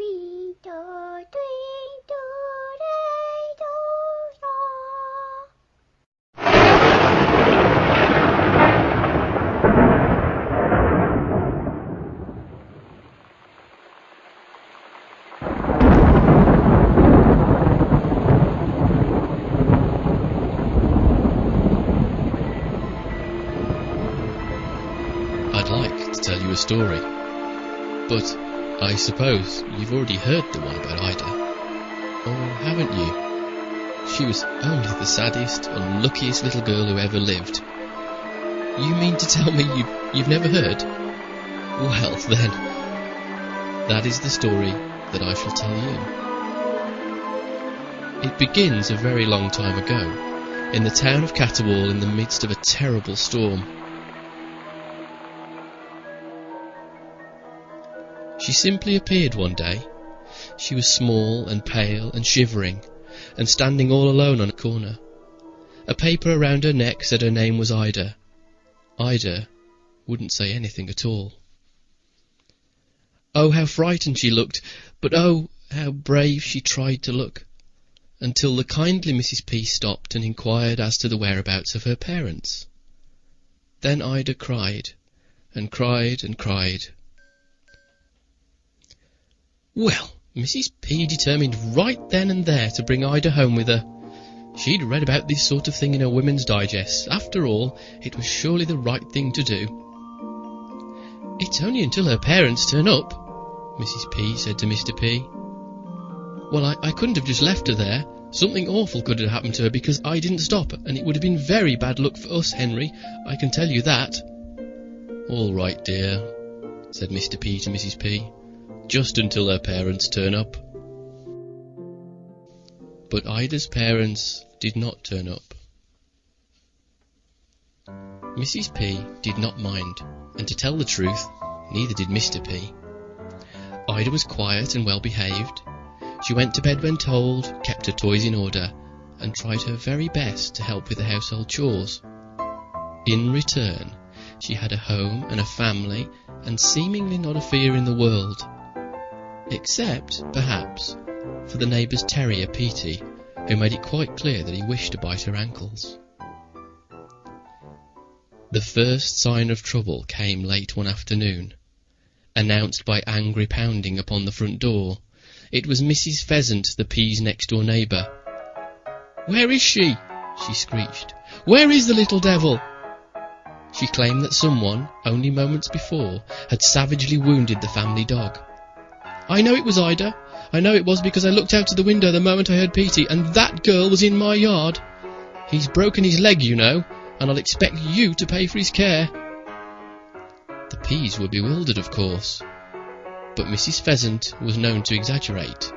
twinkle, twinkle, little star. I'd like to tell you a story, but I suppose you've already heard the one about Ida, or haven't you? She was only the saddest, unluckiest little girl who ever lived. You mean to tell me you've never heard? Well then, that is the story that I shall tell you. It begins a very long time ago, in the town of Catawall, in the midst of a terrible storm. She simply appeared one day. She was small and pale and shivering, and standing all alone on a corner. A paper around her neck said her name was Ida. Ida wouldn't say anything at all. Oh, how frightened she looked, but oh, how brave she tried to look, until the kindly Mrs. P stopped and inquired as to the whereabouts of her parents. Then Ida cried, and cried, and cried. Well, Mrs. P determined right then and there to bring Ida home with her. She'd read about this sort of thing in her Women's Digest. After all, it was surely the right thing to do. It's only until her parents turn up, Mrs. P said to Mr. P. Well, I couldn't have just left her there. Something awful could have happened to her because I didn't stop, and it would have been very bad luck for us, Henry. I can tell you that. All right, dear, said Mr. P to Mrs. P. Just until her parents turn up. But Ida's parents did not turn up. Mrs. P did not mind, and to tell the truth, neither did Mr. P. Ida was quiet and well behaved. She went to bed when told, kept her toys in order, and tried her very best to help with the household chores. In return, she had a home and a family, and seemingly not a fear in the world. Except, perhaps, for the neighbour's terrier, Petey, who made it quite clear that he wished to bite her ankles. The first sign of trouble came late one afternoon, announced by angry pounding upon the front door. It was Mrs. Pheasant, the P's next-door neighbour. "Where is she?" she screeched. "Where is the little devil?" She claimed that someone, only moments before, had savagely wounded the family dog. "I know it was Ida. I know it was because I looked out of the window the moment I heard Petey, and that girl was in my yard. He's broken his leg, you know, and I'll expect you to pay for his care." The P's were bewildered, of course, but Mrs. Pheasant was known to exaggerate.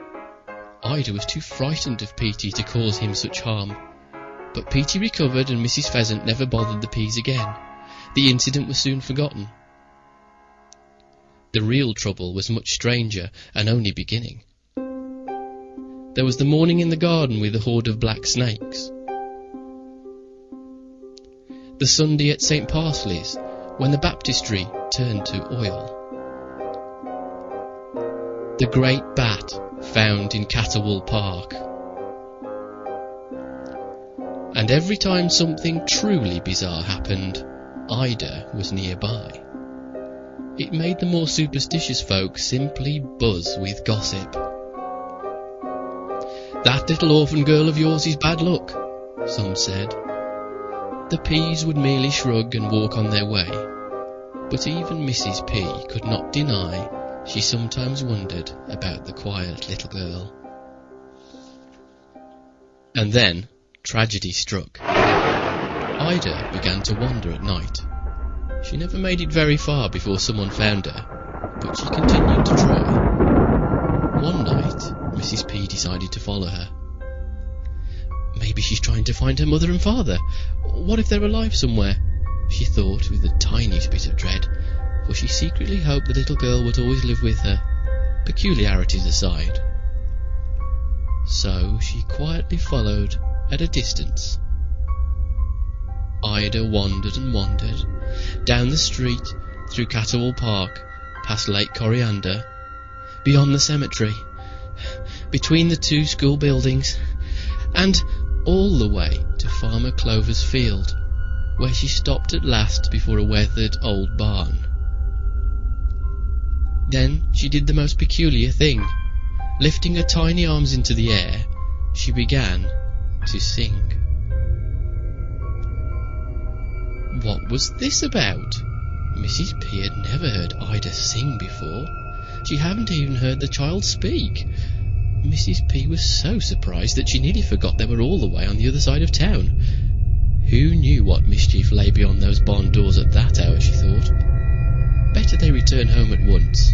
Ida was too frightened of Petey to cause him such harm, but Petey recovered and Mrs. Pheasant never bothered the P's again. The incident was soon forgotten. The real trouble was much stranger and only beginning. There was the morning in the garden with a horde of black snakes. The Sunday at St. Parsley's, when the baptistry turned to oil. The great bat found in Catawall Park. And every time something truly bizarre happened, Ida was nearby. It made the more superstitious folk simply buzz with gossip. "That little orphan girl of yours is bad luck," some said. The P's would merely shrug and walk on their way, but even Mrs. P could not deny she sometimes wondered about the quiet little girl. And then tragedy struck. Ida began to wander at night. She never made it very far before someone found her, but she continued to try. One night, Mrs. P decided to follow her. Maybe she's trying to find her mother and father. What if they're alive somewhere? She thought with the tiniest bit of dread, for she secretly hoped the little girl would always live with her, peculiarities aside. So she quietly followed at a distance. Ida wandered and wandered, down the street, through Catawall Park, past Lake Coriander, beyond the cemetery, between the 2 school buildings, and all the way to Farmer Clover's field, where she stopped at last before a weathered old barn. Then she did the most peculiar thing. Lifting her tiny arms into the air, she began to sing. What was this about? Mrs. P had never heard Ida sing before. She hadn't even heard the child speak. Mrs. P was so surprised that she nearly forgot they were all the way on the other side of town. Who knew what mischief lay beyond those barn doors at that hour, she thought. Better they return home at once.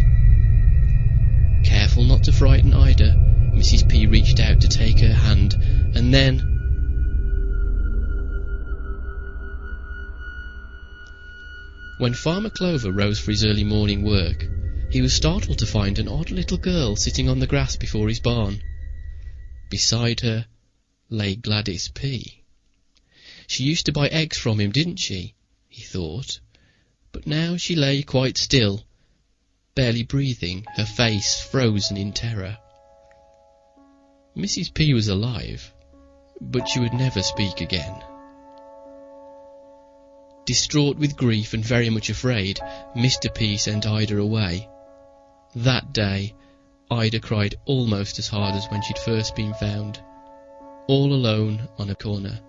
Careful not to frighten Ida, Mrs. P reached out to take her hand, and then... When Farmer Clover rose for his early morning work, he was startled to find an odd little girl sitting on the grass before his barn. Beside her lay Gladys P. She used to buy eggs from him, didn't she? He thought. But now she lay quite still, barely breathing, her face frozen in terror. Mrs. P was alive, but she would never speak again. Distraught with grief and very much afraid, Mr. P sent Ida away. That day, Ida cried almost as hard as when she'd first been found, all alone on a corner.